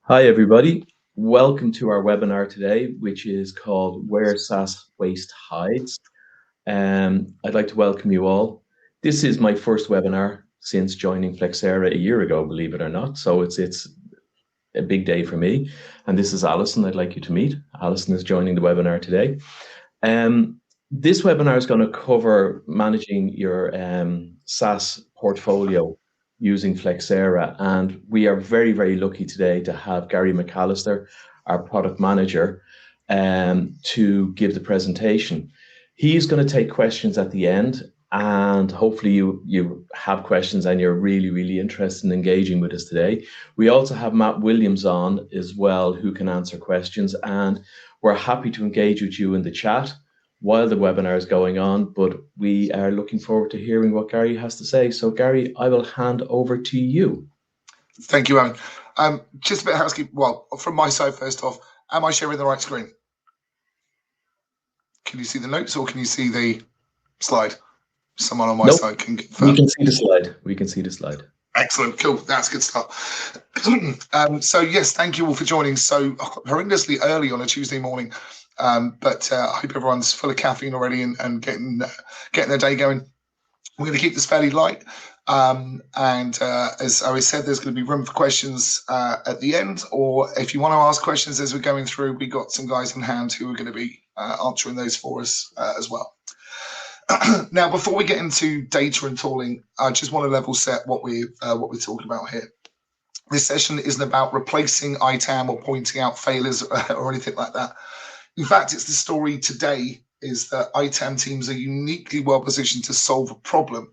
Hi, everybody. Welcome to our webinar today, which is called Where SaaS Waste Hides. I'd like to welcome you all. This is my first webinar since joining Flexera a year ago, believe it or not. So it's a big day for me. And this is Alison I'd like you to meet. Alison is joining the webinar today. This webinar is going to cover managing your SaaS portfolio using Flexera. And we are very, very lucky today to have Gary McAllister, our product manager, to give the presentation. He's going to take questions at the end, and hopefully you have questions and you're really, really interested in engaging with us today. We also have Matt Williams on as well, who can answer questions, and we're happy to engage with you in the chat while the webinar is going on, but we are looking forward to hearing what Gary has to say. So Gary, I will hand over to you. Thank you, Owen. Just a bit of housekeeping. Well, from my side, first off, am I sharing the right screen? Can you see the notes or can you see the slide? Someone on my side can confirm. We can see the slide. We can see the slide. Excellent, cool. That's a good start. So yes, thank you all for joining so horrendously early on a Tuesday morning. But I hope everyone's full of caffeine already and getting their day going. We're going to keep this fairly light. As I said, there's going to be room for questions at the end, or if you want to ask questions as we're going through, we got some guys on hand who are going to be answering those for us as well. Now, before we get into data and tooling, I just want to level set what we're talking about here. This session isn't about replacing ITAM or pointing out failures or anything like that. In fact, it's the story today is that ITAM teams are uniquely well positioned to solve a problem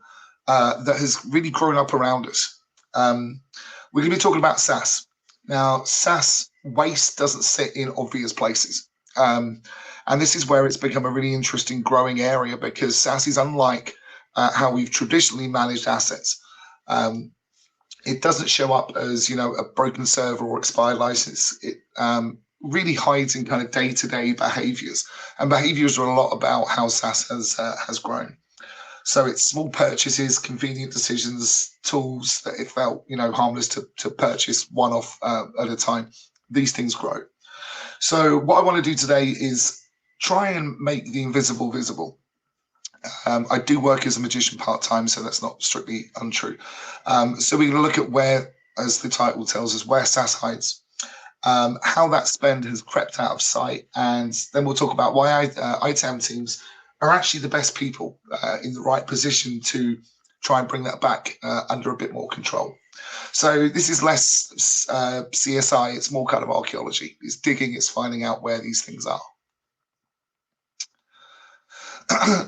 that has really grown up around us. We're going to be talking about SaaS. Now, SaaS waste doesn't sit in obvious places. And this is where it's become a really interesting growing area because SaaS is unlike how we've traditionally managed assets. It doesn't show up as, a broken server or expired license. It really hides in kind of day-to-day behaviors. And behaviors are a lot about how SaaS has grown. So it's small purchases, convenient decisions, tools that it felt, harmless to purchase one off at a time. These things grow. So what I want to do today is try and make the invisible visible. I do work as a magician part-time, so that's not strictly untrue. So we're going to look at where, as the title tells us, where SaaS hides, how that spend has crept out of sight, and then we'll talk about why ITAM teams are actually the best people in the right position to try and bring that back under a bit more control. So this is less CSI, it's more kind of archaeology. It's digging, it's finding out where these things are.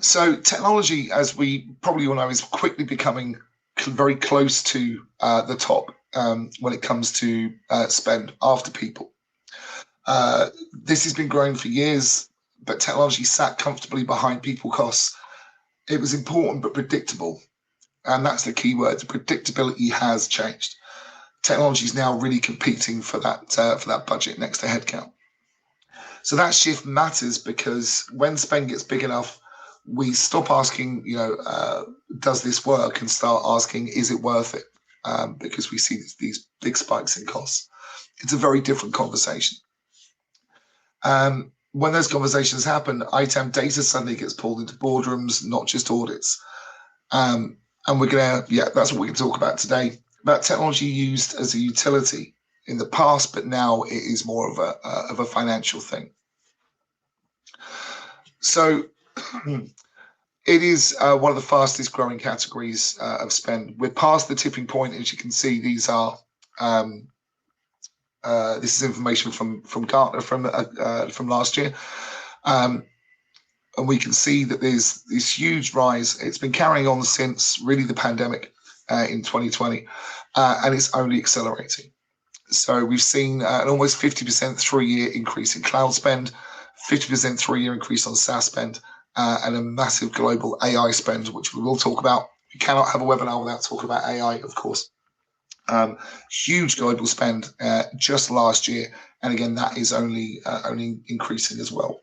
So technology, as we probably all know, is quickly becoming very close to the top when it comes to spend after people. This has been growing for years, but technology sat comfortably behind people costs. It was important but predictable, and that's the key word. The predictability has changed. Technology is now really competing for that budget next to headcount. So that shift matters because when spend gets big enough, we stop asking, does this work, and start asking, is it worth it? Because we see these big spikes in costs. It's a very different conversation. When those conversations happen, ITAM data suddenly gets pulled into boardrooms, not just audits. And that's what we're going to talk about today, about technology used as a utility in the past, but now it is more of a financial thing. So it is one of the fastest growing categories of spend. We're past the tipping point, as you can see. These are this is information from Gartner from last year, and we can see that there's this huge rise. It's been carrying on since really the pandemic in 2020, and it's only accelerating. So we've seen an almost 50% 3-year increase in cloud spend, 50% 3-year increase on SaaS spend, and a massive global AI spend, which we will talk about. We cannot have a webinar without talking about AI, of course. Huge global spend just last year, and again, that is only increasing as well.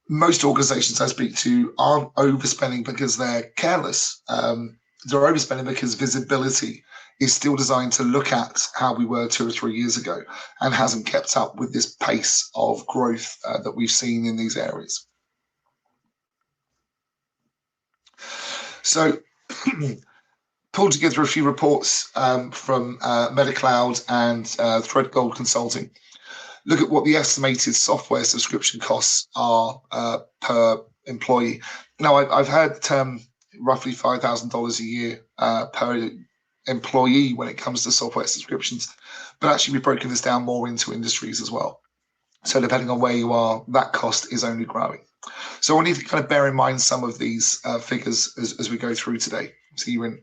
Most organizations I speak to aren't overspending because they're careless. They're overspending because visibility is still designed to look at how we were 2 or 3 years ago and hasn't kept up with this pace of growth that we've seen in these areas. So pulled together a few reports from MetaCloud and ThreadGold Consulting. Look at what the estimated software subscription costs are per employee. Now, I've heard the term roughly $5,000 a year per employee when it comes to software subscriptions, but actually we've broken this down more into industries as well. So depending on where you are, that cost is only growing. So I want you to kind of bear in mind some of these figures as we go through today. So you're in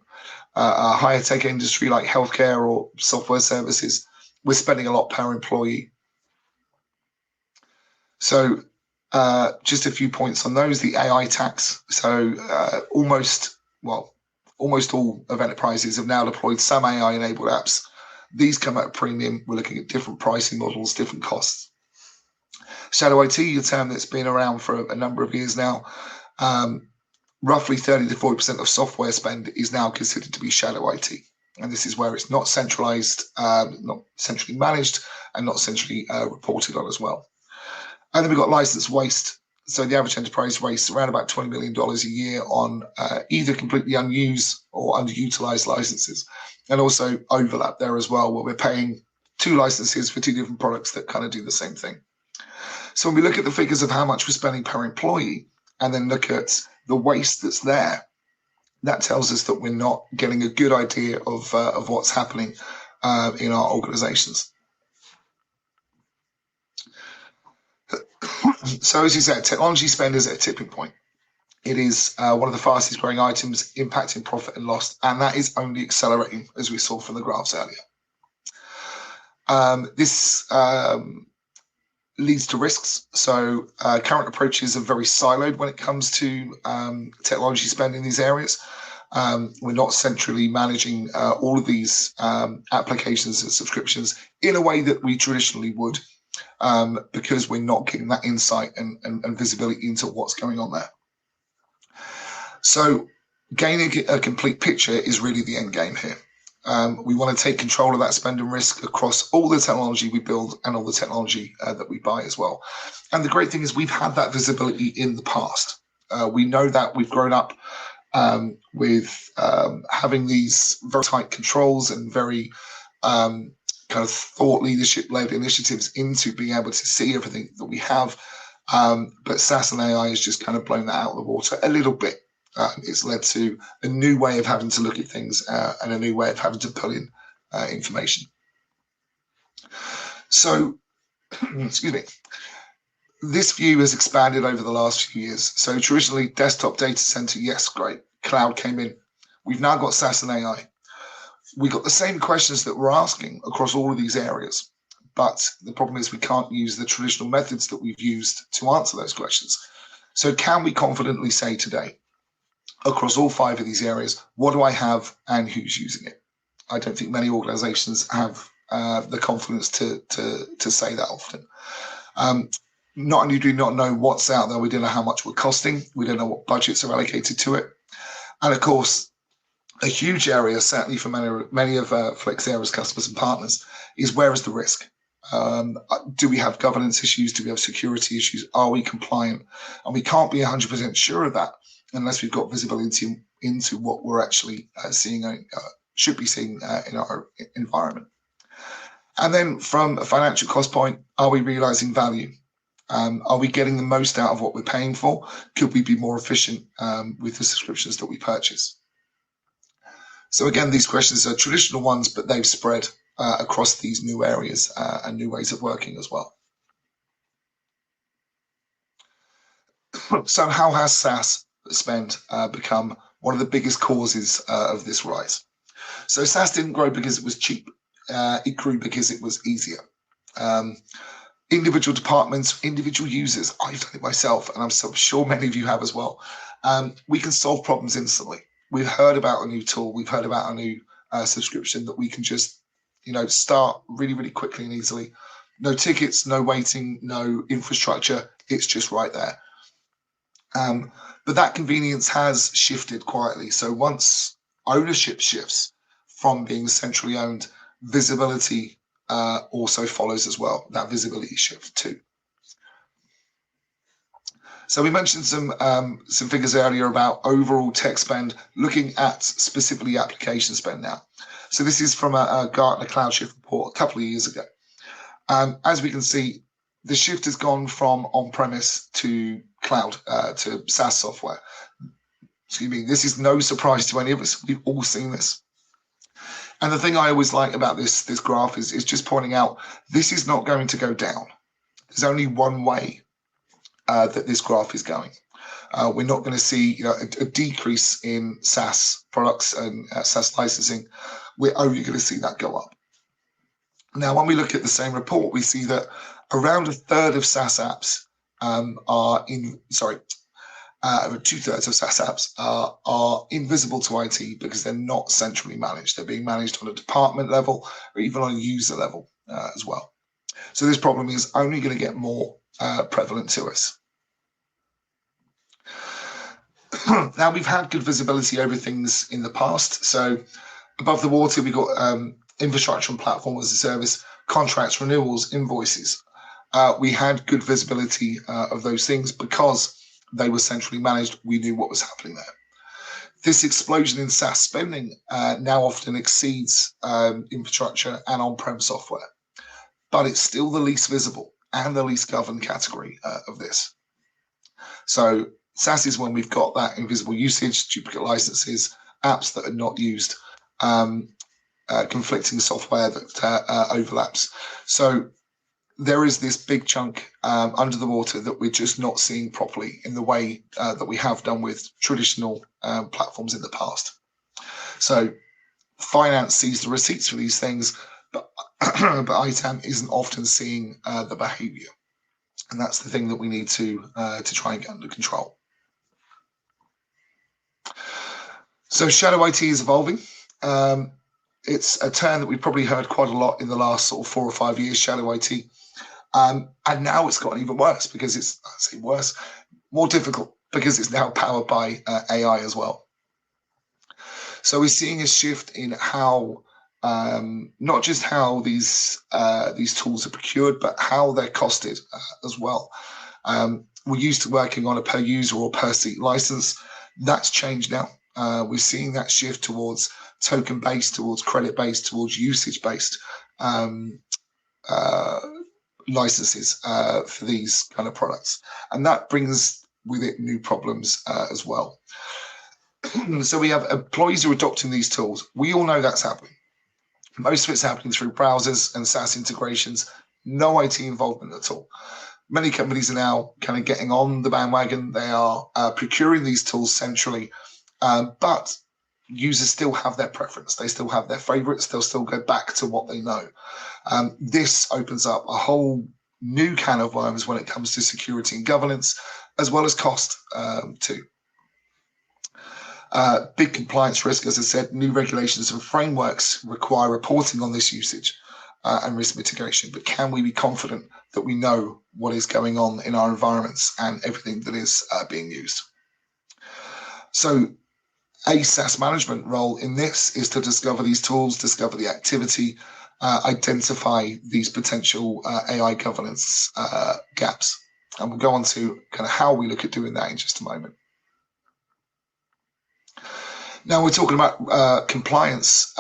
a higher tech industry like healthcare or software services, we're spending a lot per employee. So just a few points on those. The AI tax. So almost all of enterprises have now deployed some AI-enabled apps. These come at a premium. We're looking at different pricing models, different costs. Shadow IT, a term that's been around for a number of years now. Roughly 30 to 40% of software spend is now considered to be shadow IT. And this is where it's not centralized, not centrally managed, and not centrally reported on as well. And then we've got license waste. So the average enterprise wastes around about $20 million a year on either completely unused or underutilized licenses. And also overlap there as well, where we're paying 2 licenses for 2 different products that kind of do the same thing. So when we look at the figures of how much we're spending per employee and then look at the waste that's there, that tells us that we're not getting a good idea of what's happening in our organizations. So as you said, technology spend is at a tipping point. It is one of the fastest growing items impacting profit and loss, and that is only accelerating, as we saw from the graphs earlier. This leads to risks. So current approaches are very siloed when it comes to technology spend in these areas. We're not centrally managing all of these applications and subscriptions in a way that we traditionally would, because we're not getting that insight and visibility into what's going on there. So gaining a complete picture is really the end game here. We want to take control of that spend and risk across all the technology we build and all the technology that we buy as well. And the great thing is we've had that visibility in the past. We know that we've grown up with having these very tight controls and very kind of thought leadership-led initiatives into being able to see everything that we have. But SaaS and AI has just kind of blown that out of the water a little bit. It's led to a new way of having to look at things and a new way of having to pull in information. So, excuse me, this view has expanded over the last few years. So traditionally, desktop data center, yes, great. Cloud came in. We've now got SaaS and AI. We got the same questions that we're asking across all of these areas. But the problem is we can't use the traditional methods that we've used to answer those questions. So can we confidently say today, across all 5 of these areas, what do I have and who's using it? I don't think many organizations have the confidence to say that often. Not only do we not know what's out there, we don't know how much we're costing, we don't know what budgets are allocated to it. And of course, a huge area, certainly for many of Flexera's customers and partners, is where is the risk? Do we have governance issues? Do we have security issues? Are we compliant? And we can't be 100% sure of that unless we've got visibility into what we're actually seeing, should be seeing in our environment. And then from a financial cost point, are we realizing value? Are we getting the most out of what we're paying for? Could we be more efficient with the subscriptions that we purchase? So again, these questions are traditional ones, but they've spread across these new areas and new ways of working as well. So how has SaaS spend become one of the biggest causes of this rise? So SaaS didn't grow because it was cheap. It grew because it was easier. Individual departments, individual users, I've done it myself, and I'm so sure many of you have as well. We can solve problems instantly. We've heard about a new tool. We've heard about a new subscription that we can just, start really, really quickly and easily. No tickets, no waiting, no infrastructure. It's just right there. But that convenience has shifted quietly. So once ownership shifts from being centrally owned, visibility also follows as well. That visibility shift too. So we mentioned some figures earlier about overall tech spend, looking at specifically application spend now. So this is from a Gartner Cloud Shift report a couple of years ago. As we can see, the shift has gone from on-premise to cloud, to SaaS software. Excuse me, this is no surprise to any of us. We've all seen this. And the thing I always like about this graph is just pointing out, this is not going to go down. There's only one way that this graph is going. We're not going to see a decrease in SaaS products and SaaS licensing. We're only going to see that go up. Now, when we look at the same report, we see that around a third of SaaS apps are in, sorry, 2/3 of SaaS apps are invisible to IT because they're not centrally managed. They're being managed on a department level or even on a user level as well. So this problem is only going to get more prevalent to us. Now, we've had good visibility over things in the past. So above the water, we've got infrastructure and platform as a service, contracts, renewals, invoices. We had good visibility of those things because they were centrally managed. We knew what was happening there. This explosion in SaaS spending now often exceeds infrastructure and on-prem software, but it's still the least visible and the least governed category of this. So SaaS is when we've got that invisible usage, duplicate licenses, apps that are not used, conflicting software that overlaps. So there is this big chunk under the water that we're just not seeing properly in the way that we have done with traditional platforms in the past. So finance sees the receipts for these things, but ITAM isn't often seeing the behavior. And that's the thing that we need to try and get under control. So shadow IT is evolving. It's a term that we've probably heard quite a lot in the last sort of 4 or 5 years, shadow IT. And now it's gotten even worse because it's, I'd say worse, more difficult because it's now powered by AI as well. So we're seeing a shift in how, not just how these tools are procured, but how they're costed as well. We're used to working on a per user or per seat license. That's changed now. We're seeing that shift towards token-based, towards credit-based, towards usage-based licenses for these kind of products. And that brings with it new problems as well. So we have employees who are adopting these tools. We all know that's happening. Most of it's happening through browsers and SaaS integrations, no IT involvement at all. Many companies are now kind of getting on the bandwagon. They are procuring these tools centrally, but users still have their preference. They still have their favorites. They'll still go back to what they know. This opens up a whole new can of worms when it comes to security and governance, as well as cost too. Big compliance risk, as I said, new regulations and frameworks require reporting on this usage and risk mitigation. But can we be confident that we know what is going on in our environments and everything that is being used? So a SaaS management role in this is to discover these tools, discover the activity, identify these potential AI governance gaps. And we'll go on to kind of how we look at doing that in just a moment. Now we're talking about compliance.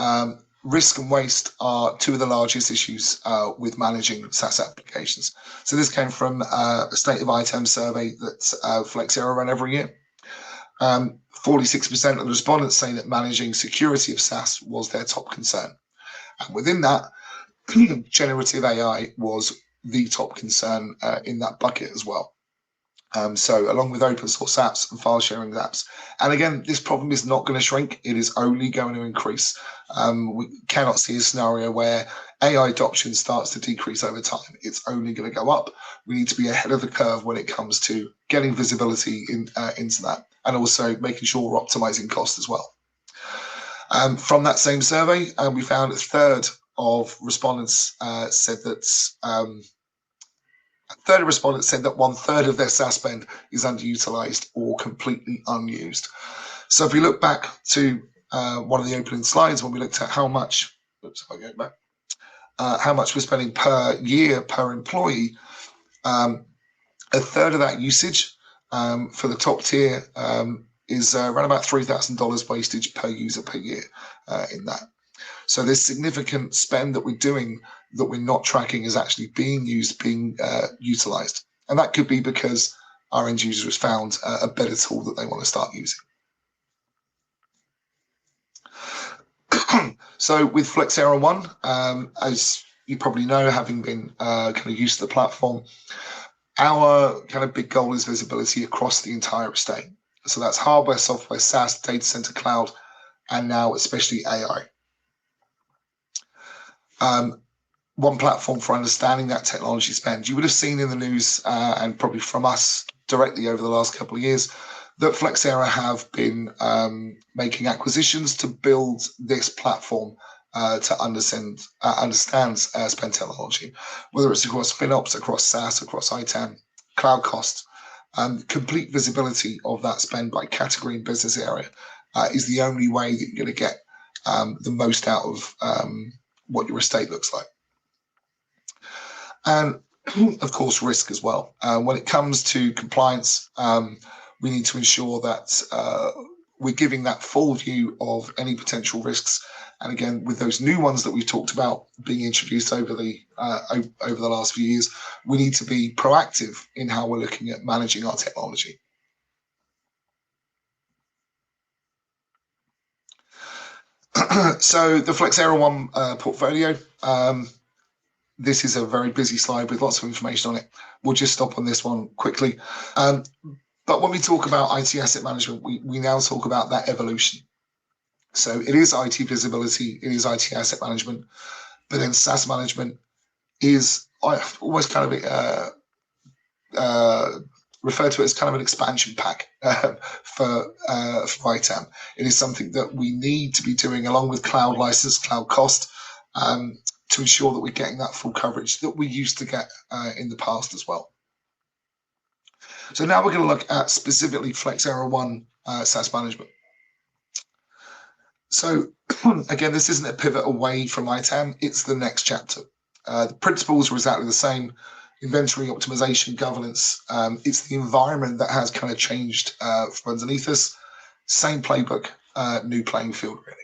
Risk and waste are two of the largest issues with managing SaaS applications. So this came from a State of ITAM survey that Flexera run every year. 46% of the respondents say that managing security of SaaS was their top concern. And within that, generative AI was the top concern in that bucket as well. So along with open source apps and file sharing apps. And again, this problem is not going to shrink. It is only going to increase. We cannot see a scenario where AI adoption starts to decrease over time. It's only going to go up. We need to be ahead of the curve when it comes to getting visibility into that, and also making sure we're optimizing cost as well. From that same survey, we found a third of respondents said that 1/3 of their SaaS spend is underutilized or completely unused. So if we look back to one of the opening slides when we looked at how much, oops, if I go back, how much we're spending per year per employee, a third of that usage for the top tier is around about $3,000 wastage per user per year in that. So there's significant spend that we're doing that we're not tracking is actually being used, being utilized. And that could be because our end user has found a better tool that they want to start using. So with Flexera One, as you probably know, having been kind of used to the platform, our kind of big goal is visibility across the entire estate. So that's hardware, software, SaaS, data center, cloud, and now especially AI. One platform for understanding that technology spend. You would have seen in the news and probably from us directly over the last couple of years that Flexera have been making acquisitions to build this platform to understand spend technology, whether it's across FinOps, across SaaS, across ITAM, cloud costs. Complete visibility of that spend by category and business area is the only way that you're going to get the most out of what your estate looks like. And of course, risk as well. When it comes to compliance, we need to ensure that we're giving that full view of any potential risks. And again, with those new ones that we've talked about being introduced over the last few years, we need to be proactive in how we're looking at managing our technology. So the Flexera One portfolio, this is a very busy slide with lots of information on it. We'll just stop on this one quickly. But when we talk about IT asset management, we now talk about that evolution. So it is IT visibility, it is IT asset management, but then SaaS management is almost kind of referred to it as kind of an expansion pack for ITAM. It is something that we need to be doing along with cloud license, cloud cost, to ensure that we're getting that full coverage that we used to get in the past as well. So now we're going to look at specifically Flexera One SaaS management. So again, this isn't a pivot away from ITAM, it's the next chapter. The principles are exactly the same. Inventory, optimization, governance. It's the environment that has kind of changed from underneath us. Same playbook, new playing field, really.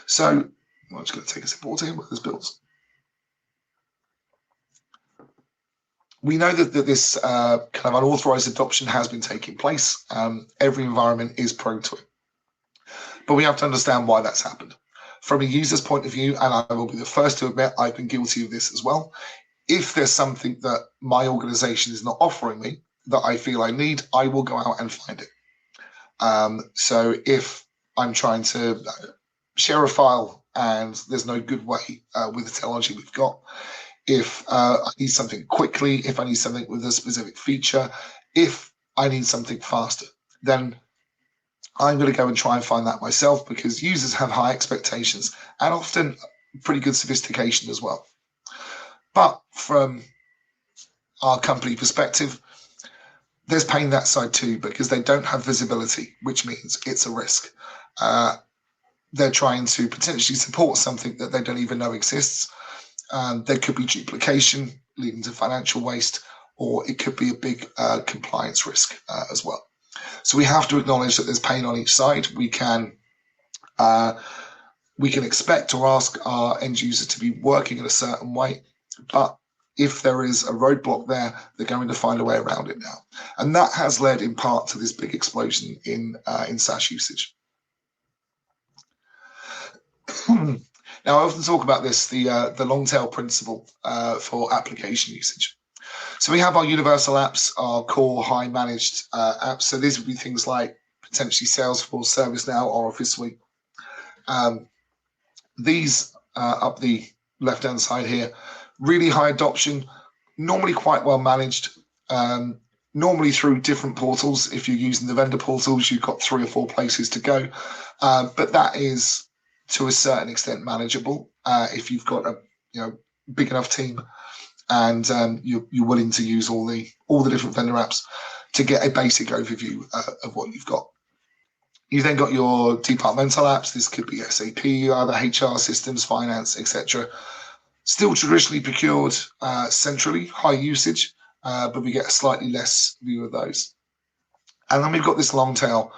So I'm just going to take a sip of water here with this builds. We know that this kind of unauthorized adoption has been taking place. Every environment is prone to it. But we have to understand why that's happened. From a user's point of view, and I will be the first to admit I've been guilty of this as well, if there's something that my organization is not offering me that I feel I need, I will go out and find it. So if I'm trying to share a file and there's no good way with the technology we've got, if I need something quickly, if I need something with a specific feature, if I need something faster, then I'm going to go and try and find that myself, because users have high expectations and often pretty good sophistication as well. But from our company perspective, there's pain that side too, because they don't have visibility, which means it's a risk. They're trying to potentially support something that they don't even know exists. There could be duplication leading to financial waste, or it could be a big compliance risk as well. So we have to acknowledge that there's pain on each side. We can expect or ask our end user to be working in a certain way, but if there is a roadblock there, they're going to find a way around it now. And that has led in part to this big explosion in SaaS usage. Now, I often talk about this, the long tail principle for application usage. So we have our universal apps, our core high managed apps. So these would be things like potentially Salesforce, ServiceNow, or Office Suite. These up the left-hand side here, really high adoption, normally quite well managed, normally through different portals. If you're using the vendor portals, you've got 3 or 4 places to go. But that is to a certain extent manageable if you've got a big enough team and you're willing to use all the different vendor apps to get a basic overview of what you've got. You then got your departmental apps. This could be SAP, other HR systems, finance, etc. Still traditionally procured centrally, high usage, but we get a slightly less view of those. And then we've got this long tail.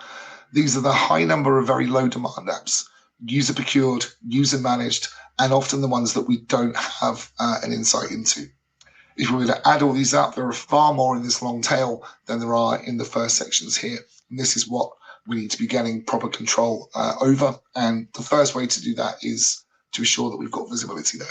These are the high number of very low demand apps, user procured, user managed, and often the ones that we don't have an insight into. If we were to add all these up, there are far more in this long tail than there are in the first sections here. And this is what we need to be getting proper control over. And the first way to do that is to ensure that we've got visibility there.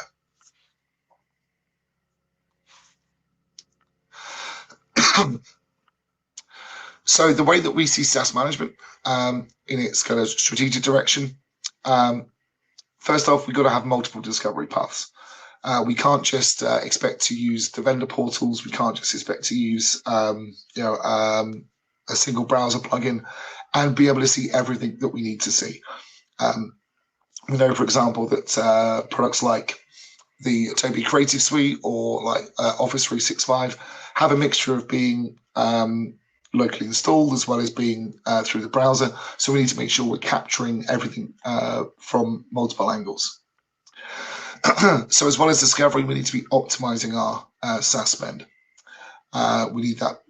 So the way that we see SaaS management in its kind of strategic direction, first off, we've got to have multiple discovery paths. We can't just expect to use the vendor portals. We can't just expect to use a single browser plugin and be able to see everything that we need to see. We know, for example, that products like the Adobe Creative Suite or like Office 365 have a mixture of being locally installed as well as being through the browser. So we need to make sure we're capturing everything from multiple angles. So as well as discovery, we need to be optimizing our SaaS spend. We need that,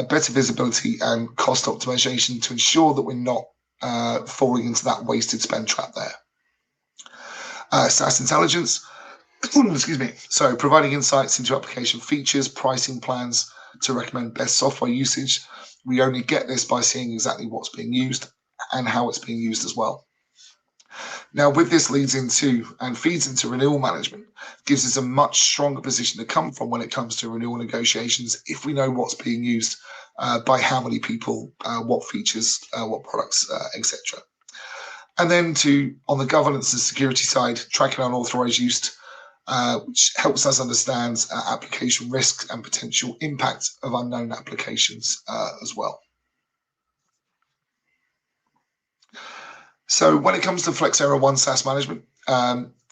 better visibility and cost optimization to ensure that we're not falling into that wasted spend trap there. SaaS intelligence, excuse me. So providing insights into application features, pricing plans to recommend best software usage. We only get this by seeing exactly what's being used and how it's being used as well. Now, with this leads into and feeds into renewal management, gives us a much stronger position to come from when it comes to renewal negotiations if we know what's being used by how many people, what features, what products, etc. And then on the governance and security side, tracking unauthorized use, which helps us understand application risk and potential impact of unknown applications as well. So when it comes to Flexera One SaaS Management,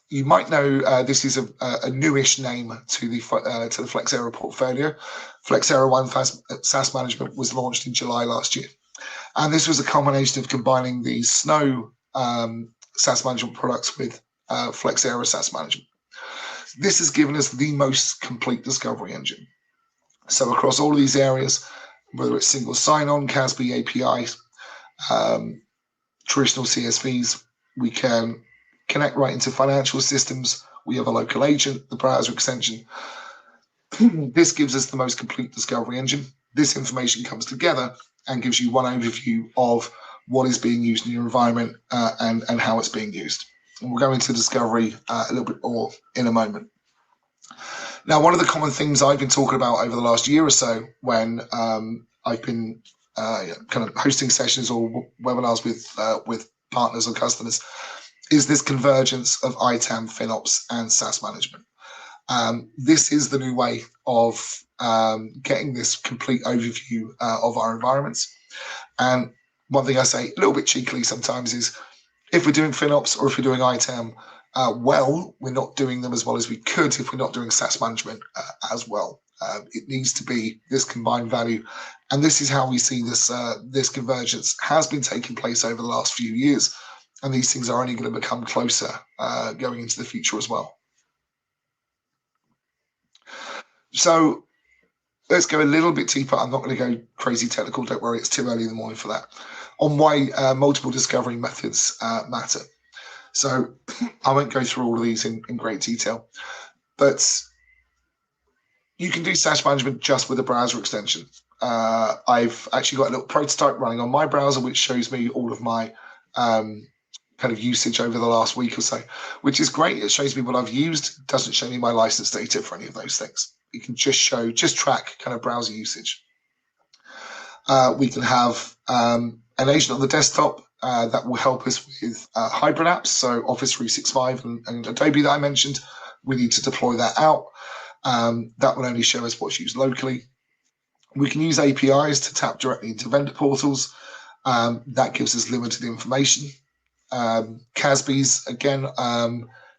you might know this is a newish name to the Flexera portfolio. Flexera One SaaS Management was launched in July last year. And this was a combination of combining the Snow SaaS management products with Flexera SaaS Management. This has given us the most complete discovery engine. So across all of these areas, whether it's single sign-on, CASB APIs, traditional CSVs, we can connect right into financial systems. We have a local agent, the browser extension. This gives us the most complete discovery engine. This information comes together and gives you one overview of what is being used in your environment and how it's being used. And we'll go into discovery a little bit more in a moment. Now, one of the common themes I've been talking about over the last year or so when I've been kind of hosting sessions or webinars with partners or customers is this convergence of ITAM, FinOps, and SaaS management. This is the new way of getting this complete overview of our environments. And one thing I say a little bit cheekily sometimes is if we're doing FinOps or if we're doing ITAM we're not doing them as well as we could if we're not doing SaaS management as well. It needs to be this combined value. And this is how we see this convergence has been taking place over the last few years. And these things are only going to become closer going into the future as well. So let's go a little bit deeper. I'm not going to go crazy technical. Don't worry, it's too early in the morning for that. On why multiple discovery methods matter. So I won't go through all of these in great detail, but you can do SaaS management just with a browser extension. I've actually got a little prototype running on my browser, which shows me all of my kind of usage over the last week or so, which is great. It shows me what I've used. It doesn't show me my license data for any of those things. You can just track kind of browser usage. We can have an agent on the desktop that will help us with hybrid apps. So Office 365 and Adobe that I mentioned, we need to deploy that out. That will only show us what's used locally. We can use APIs to tap directly into vendor portals. That gives us limited information. CASBs, again,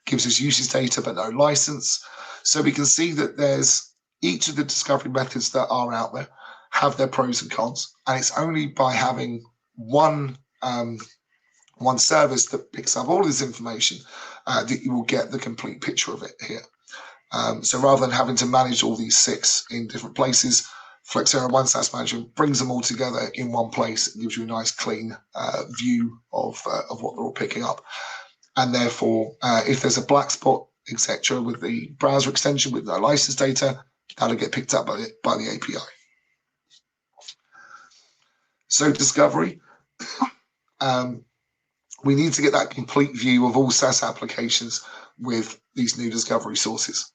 gives us usage data but no license. So we can see that there's each of the discovery methods that are out there have their pros and cons. And it's only by having one one service that picks up all this information, that you will get the complete picture of it here. So rather than having to manage all these 6 in different places, Flexera One SaaS Management brings them all together in one place and gives you a nice clean view of what they're all picking up. And therefore, if there's a black spot, etc., with the browser extension with no license data, that'll get picked up by the API. So discovery, we need to get that complete view of all SaaS applications with these new discovery sources.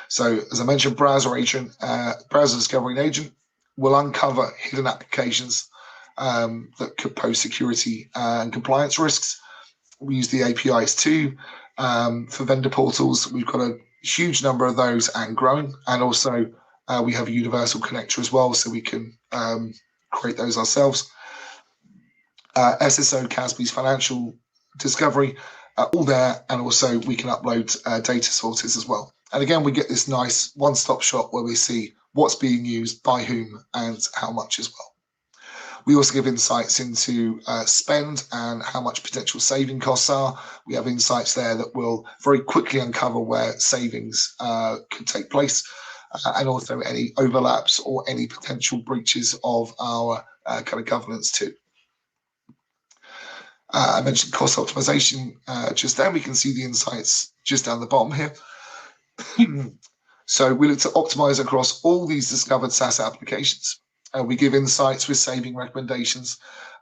So as I mentioned, browser discovery agent will uncover hidden applications that could pose security and compliance risks. We use the APIs too. For vendor portals, we've got a huge number of those and growing. And also we have a universal connector as well, so we can create those ourselves. SSO, CASB's financial discovery, all there. And also we can upload data sources as well. And again, we get this nice one-stop shop where we see what's being used, by whom, and how much as well. We also give insights into spend and how much potential saving costs are. We have insights there that will very quickly uncover where savings could take place, and also any overlaps or any potential breaches of our kind of governance too. I mentioned cost optimization just then. We can see the insights just down the bottom here. So we look to optimize across all these discovered SaaS applications. We give insights with saving recommendations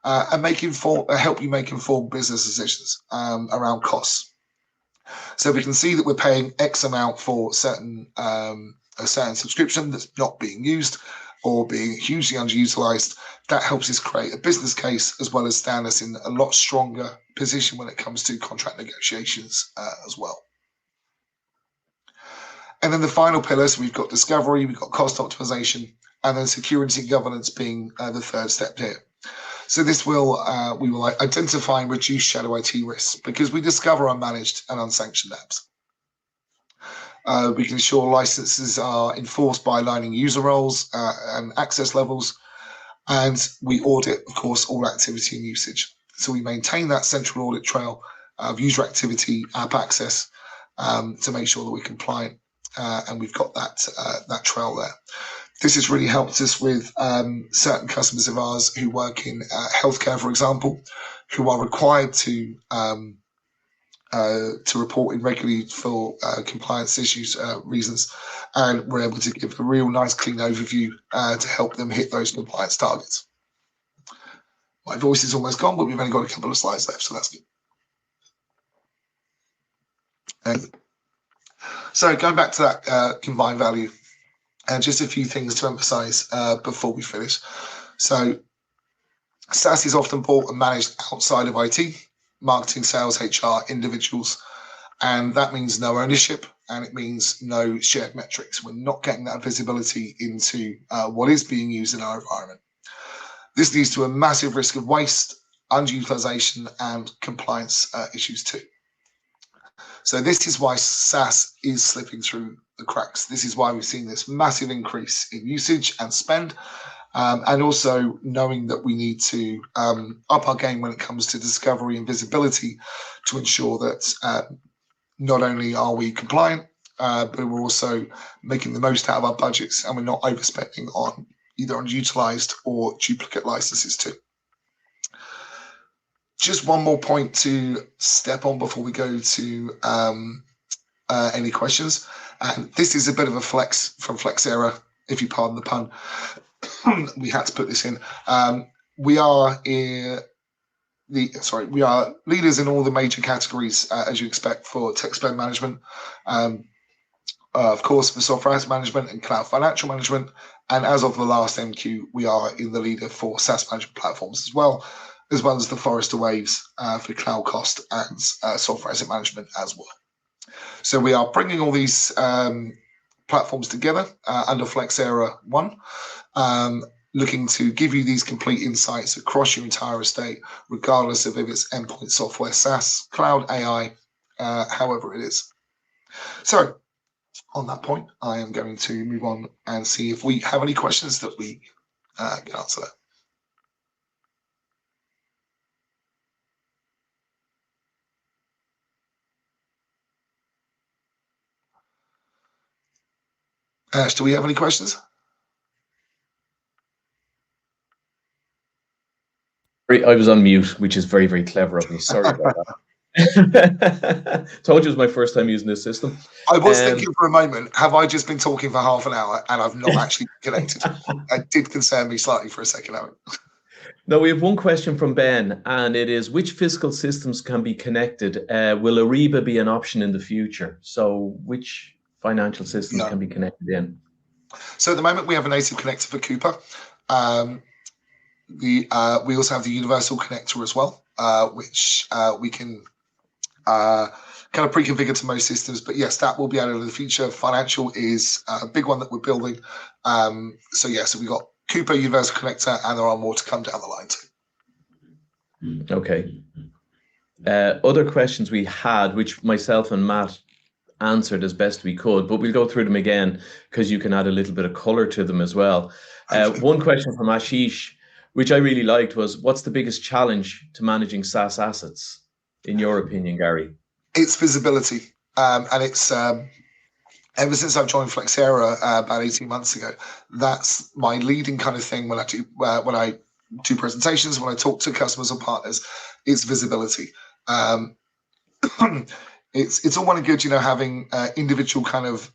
and help you make informed business decisions around costs. So we can see that we're paying X amount for a certain subscription that's not being used or being hugely underutilized. That helps us create a business case as well as stand us in a lot stronger position when it comes to contract negotiations as well. And then the final pillars, we've got discovery, we've got cost optimization, and then security and governance being the third step here. So this will we will identify and reduce shadow IT risks because we discover unmanaged and unsanctioned apps. We can ensure licenses are enforced by aligning user roles and access levels, and we audit, of course, all activity and usage. So we maintain that central audit trail of user activity, app access, to make sure that we're compliant, and we've got that trail there. This has really helped us with certain customers of ours who work in healthcare, for example, who are required to report in regularly for compliance issues reasons, and we're able to give a real nice clean overview to help them hit those compliance targets. My voice is almost gone, but we've only got a couple of slides left, so that's good. So going back to that combined value, and just a few things to emphasize before we finish. So SaaS is often bought and managed outside of IT, marketing, sales, HR, individuals, and that means no ownership and it means no shared metrics. We're not getting that visibility into what is being used in our environment. This leads to a massive risk of waste, underutilization, and compliance issues too. So this is why SaaS is slipping through the cracks. This is why we've seen this massive increase in usage and spend, and also knowing that we need to up our game when it comes to discovery and visibility to ensure that not only are we compliant, but we're also making the most out of our budgets and we're not overspending on either underutilized or duplicate licenses too. Just one more point to step on before we go to any questions. And this is a bit of a flex from Flexera, if you pardon the pun. We had to put this in. We are leaders in all the major categories, as you expect, for tech spend management. Of course, for software asset management and cloud financial management. And as of the last MQ, we are in the leader for SaaS management platforms as well as the Forrester Waves for cloud cost and software asset management as well. So we are bringing all these platforms together under Flexera One, looking to give you these complete insights across your entire estate, regardless of if it's endpoint software, SaaS, cloud, AI, however it is. So on that point, I am going to move on and see if we have any questions that we can answer there. Ash, do we have any questions? I was on mute, which is very, very clever of me. Sorry about that. Told you it was my first time using this system. I was thinking for a moment, have I just been talking for half an hour and I've not actually connected? It did concern me slightly for a second. No, we have one question from Ben, and it is, which fiscal systems can be connected? Will Ariba be an option in the future? So which financial systems can be connected in? So at the moment, we have a native connector for Coupa. We also have the universal connector as well, which we can kind of pre-configured to most systems, but yes, that will be added in the future. Financial is a big one that we're building. So we've got Coupa, Universal Connector, and there are more to come down the line too. Okay. Other questions we had, which myself and Matt answered as best we could, but we'll go through them again because you can add a little bit of color to them as well. One question from Ashish, which I really liked, was, what's the biggest challenge to managing SaaS assets, in your opinion, Gary? It's visibility, and it's ever since I've joined Flexera about 18 months ago. That's my leading kind of thing when I do presentations, when I talk to customers or partners. It's visibility. It's all well and good, having individual kind of,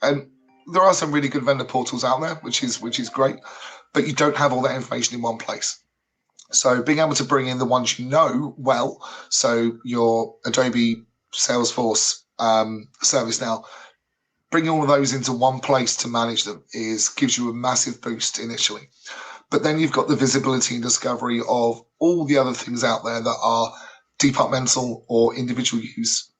and there are some really good vendor portals out there, which is great, but you don't have all that information in one place. So being able to bring in the ones well, so your Adobe, Salesforce, ServiceNow, bringing all of those into one place to manage them gives you a massive boost initially. But then you've got the visibility and discovery of all the other things out there that are departmental or individual use.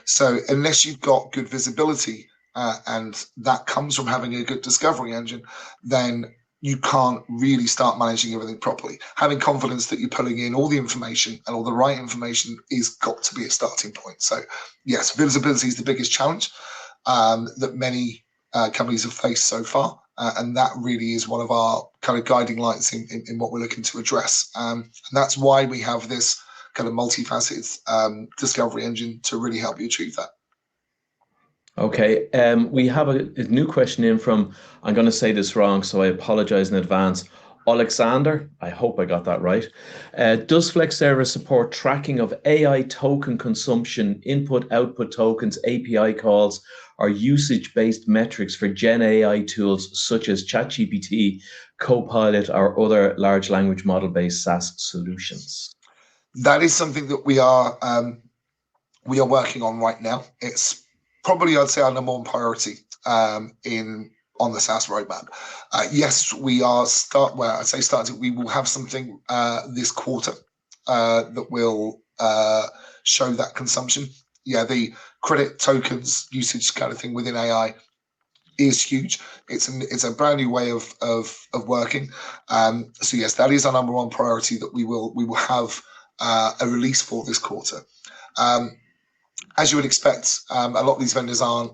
So unless you've got good visibility, and that comes from having a good discovery engine, then you can't really start managing everything properly. Having confidence that you're pulling in all the information and all the right information is got to be a starting point. So yes, visibility is the biggest challenge that many companies have faced so far. And that really is one of our kind of guiding lights in what we're looking to address. And that's why we have this kind of multifaceted discovery engine to really help you achieve that. Okay, we have a new question in from, I'm going to say this wrong, so I apologize in advance. Alexander, I hope I got that right. Does Flexera support tracking of AI token consumption, input, output tokens, API calls, or usage-based metrics for Gen AI tools such as ChatGPT, Copilot, or other large language model-based SaaS solutions? That is something that we are working on right now. It's probably, I'd say, our number one priority on the SaaS roadmap. Yes, we are starting. We will have something this quarter that will show that consumption. Yeah, the credit tokens usage kind of thing within AI is huge. It's a brand new way of working. So yes, that is our number one priority that we will have a release for this quarter. As you would expect, a lot of these vendors aren't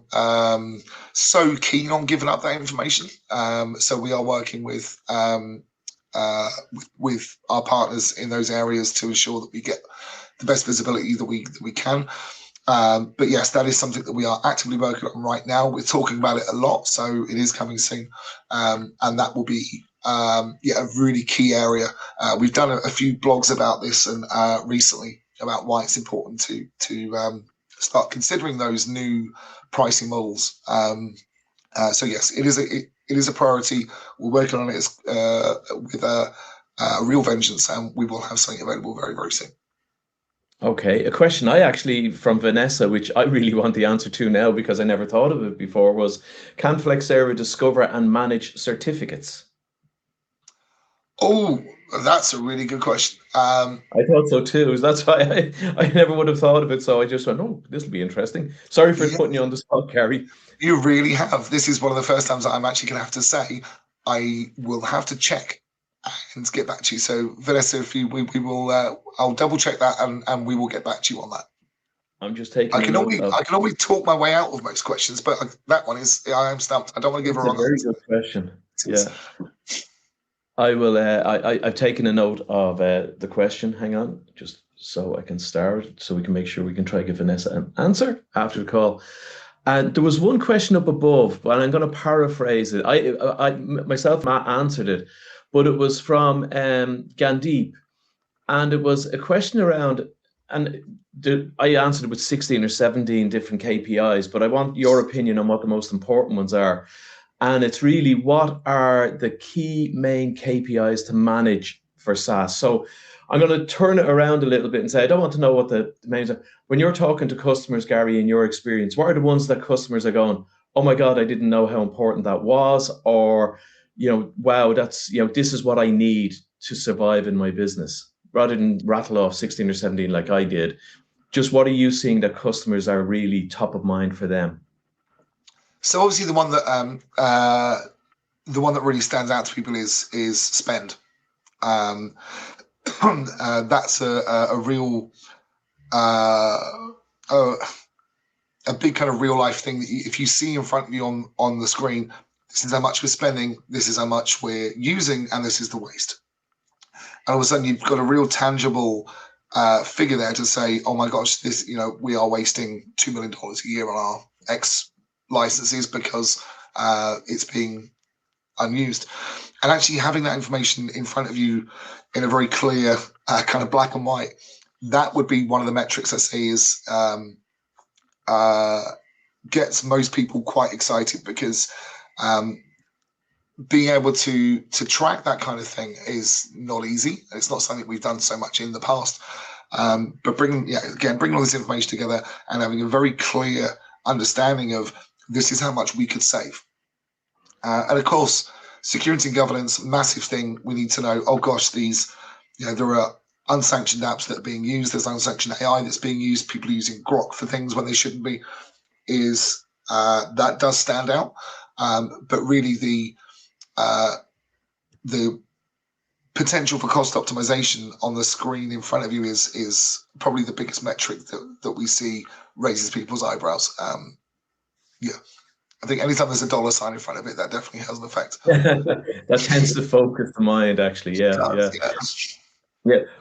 so keen on giving up that information. So we are working with our partners in those areas to ensure that we get the best visibility that we can. But yes, that is something that we are actively working on right now. We're talking about it a lot, so it is coming soon, and that will be a really key area. We've done a few blogs about this and recently about why it's important to start considering those new pricing models. So yes, it is a priority. We're working on it with a real vengeance, and we will have something available very, very soon. Okay, a question I actually from Vanessa, which I really want the answer to now because I never thought of it before, was, can Flexera discover and manage certificates? Oh, that's a really good question. I thought so too. That's why I never would have thought of it. So I just went, oh, this will be interesting. Sorry for putting you on the spot, Gary. You really have. This is one of the first times that I'm actually going to have to say I will have to check and get back to you. So Vanessa, if we will, I'll double check that and we will get back to you on that. I'm just taking. I can only talk my way out of most questions, but that one is, I am stumped. I don't want to give a wrong answer. Very good question. Yeah. I will. I've taken a note of the question. Hang on, just so I can start, so we can make sure we can try to give Vanessa an answer after the call. And there was one question up above, and I'm going to paraphrase it. I myself, Matt answered it, but it was from Gandhi, and it was a question around, and I answered it with 16 or 17 different KPIs, but I want your opinion on what the most important ones are. And it's really, what are the key main KPIs to manage for SaaS? So I'm going to turn it around a little bit and say, I don't want to know what the main are. When you're talking to customers, Gary, in your experience, what are the ones that customers are going, oh my God, I didn't know how important that was, or, wow, that's, this is what I need to survive in my business, rather than rattle off 16 or 17 like I did. Just what are you seeing that customers are really top of mind for them? So obviously the one that really stands out to people is spend. That's a real a big kind of real life thing that if you see in front of you on the screen, this is how much we're spending, this is how much we're using, and this is the waste. And all of a sudden you've got a real tangible figure there to say, oh my gosh, this, we are wasting $2 million a year on our X licenses because it's being unused. And actually having that information in front of you in a very clear kind of black and white, that would be one of the metrics I say is gets most people quite excited, because being able to track that kind of thing is not easy. It's not something we've done so much in the past. But bringing all this information together and having a very clear understanding of this is how much we could save. And of course, security and governance, massive thing. We need to know, oh gosh, these, there are unsanctioned apps that are being used. There's unsanctioned AI that's being used. People are using Grok for things when they shouldn't be. That does stand out. But really the potential for cost optimization on the screen in front of you is probably the biggest metric that we see raises people's eyebrows. I think anytime there's a dollar sign in front of it, that definitely has an effect. That tends to focus the mind, actually. Yeah.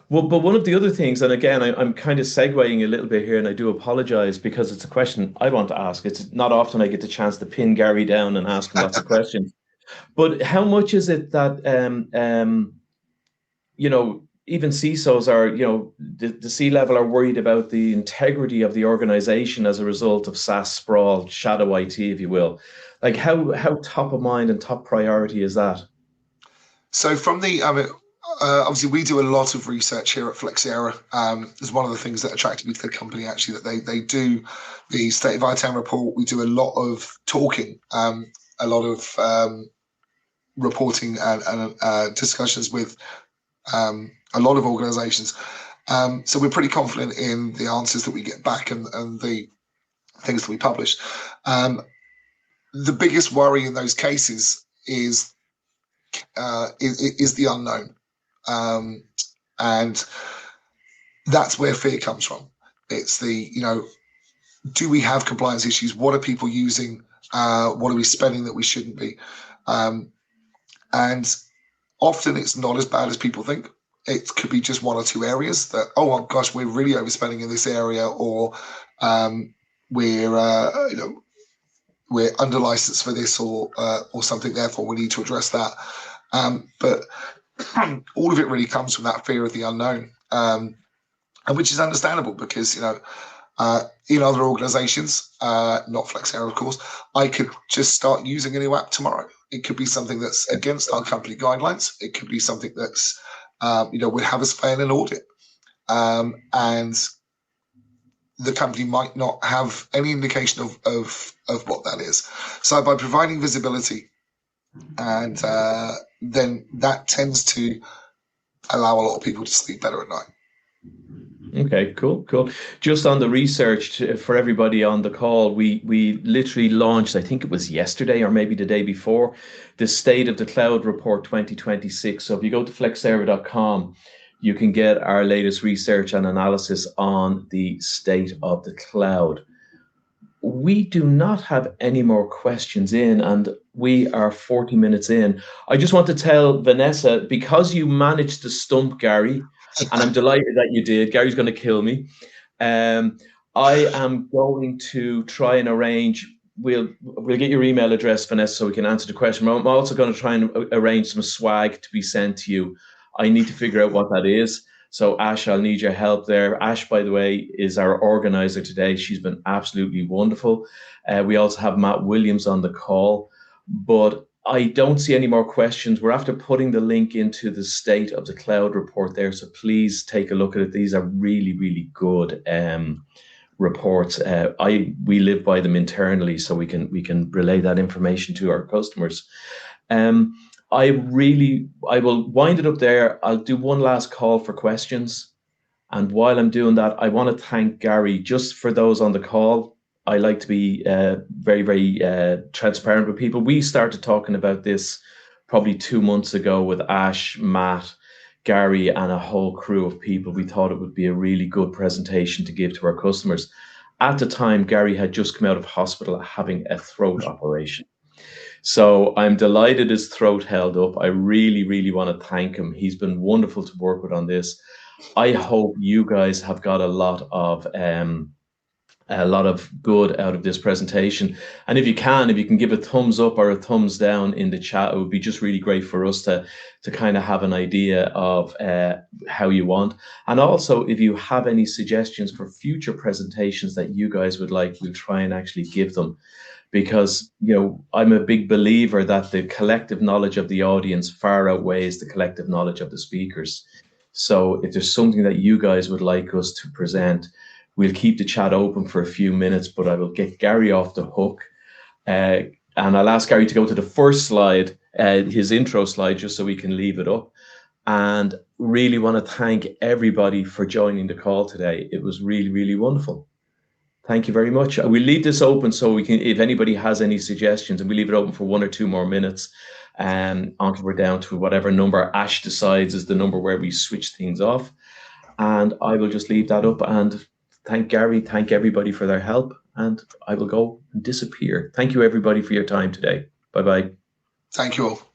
Well, but one of the other things, and again, I'm kind of segueing a little bit here, and I do apologize because it's a question I want to ask. It's not often I get the chance to pin Gary down and ask him lots of questions. But how much is it that even CISOs are, the C-level are worried about the integrity of the organization as a result of SaaS sprawl, shadow IT, if you will? Like how top of mind and top priority is that? So from the, obviously we do a lot of research here at Flexera. It's one of the things that attracted me to the company, actually, that they do the State of ITAM report. We do a lot of talking, a lot of reporting and discussions with a lot of organizations. So we're pretty confident in the answers that we get back and the things that we publish. The biggest worry in those cases is the unknown. And that's where fear comes from. It's the, do we have compliance issues? What are people using? What are we spending that we shouldn't be? And often it's not as bad as people think. It could be just one or two areas that, oh my gosh, we're really overspending in this area, or we're under license for this, or something. Therefore, we need to address that. But all of it really comes from that fear of the unknown, and which is understandable because in other organizations, not Flexera, of course, I could just start using a new app tomorrow. It could be something that's against our company guidelines. It could be something that's would have us fail an audit, and the company might not have any indication of what that is. So by providing visibility, and then that tends to allow a lot of people to sleep better at night. Okay, cool. Just on the research for everybody on the call, we literally launched, I think it was yesterday or maybe the day before, the State of the Cloud Report 2026. So if you go to flexera.com, you can get our latest research and analysis on the state of the cloud. We do not have any more questions in, and we are 40 minutes in. I just want to tell Vanessa, because you managed to stump Gary, and I'm delighted that you did. Gary's going to kill me. I am going to try and arrange. We'll get your email address, Vanessa, so we can answer the question. I'm also going to try and arrange some swag to be sent to you. I need to figure out what that is. So Ash, I'll need your help there. Ash, by the way, is our organizer today. She's been absolutely wonderful. We also have Matt Williams on the call, but I don't see any more questions. We're after putting the link into the State of the Cloud report there, so please take a look at it. These are really, really good reports. We live by them internally, so we can relay that information to our customers. I will wind it up there. I'll do one last call for questions, and while I'm doing that, I want to thank Gary. Just for those on the call, I like to be very, very transparent with people. We started talking about this probably 2 months ago with Ash, Matt, Gary, and a whole crew of people. We thought it would be a really good presentation to give to our customers. At the time, Gary had just come out of hospital having a throat operation. So I'm delighted his throat held up. I really, really want to thank him. He's been wonderful to work with on this. I hope you guys have got a lot of good out of this presentation. And if you can give a thumbs up or a thumbs down in the chat, it would be just really great for us to kind of have an idea of how you want. And also, if you have any suggestions for future presentations that you guys would like, we'll try and actually give them. Because, I'm a big believer that the collective knowledge of the audience far outweighs the collective knowledge of the speakers. So if there's something that you guys would like us to present, we'll keep the chat open for a few minutes, but I will get Gary off the hook. And I'll ask Gary to go to the first slide, his intro slide, just so we can leave it up. And really want to thank everybody for joining the call today. It was really, really wonderful. Thank you very much. We'll leave this open so we can, if anybody has any suggestions, and we leave it open for 1 or 2 more minutes until we're down to whatever number Ash decides is the number where we switch things off. And I will just leave that up and thank Gary, thank everybody for their help, and I will go and disappear. Thank you, everybody, for your time today. Bye-bye. Thank you all.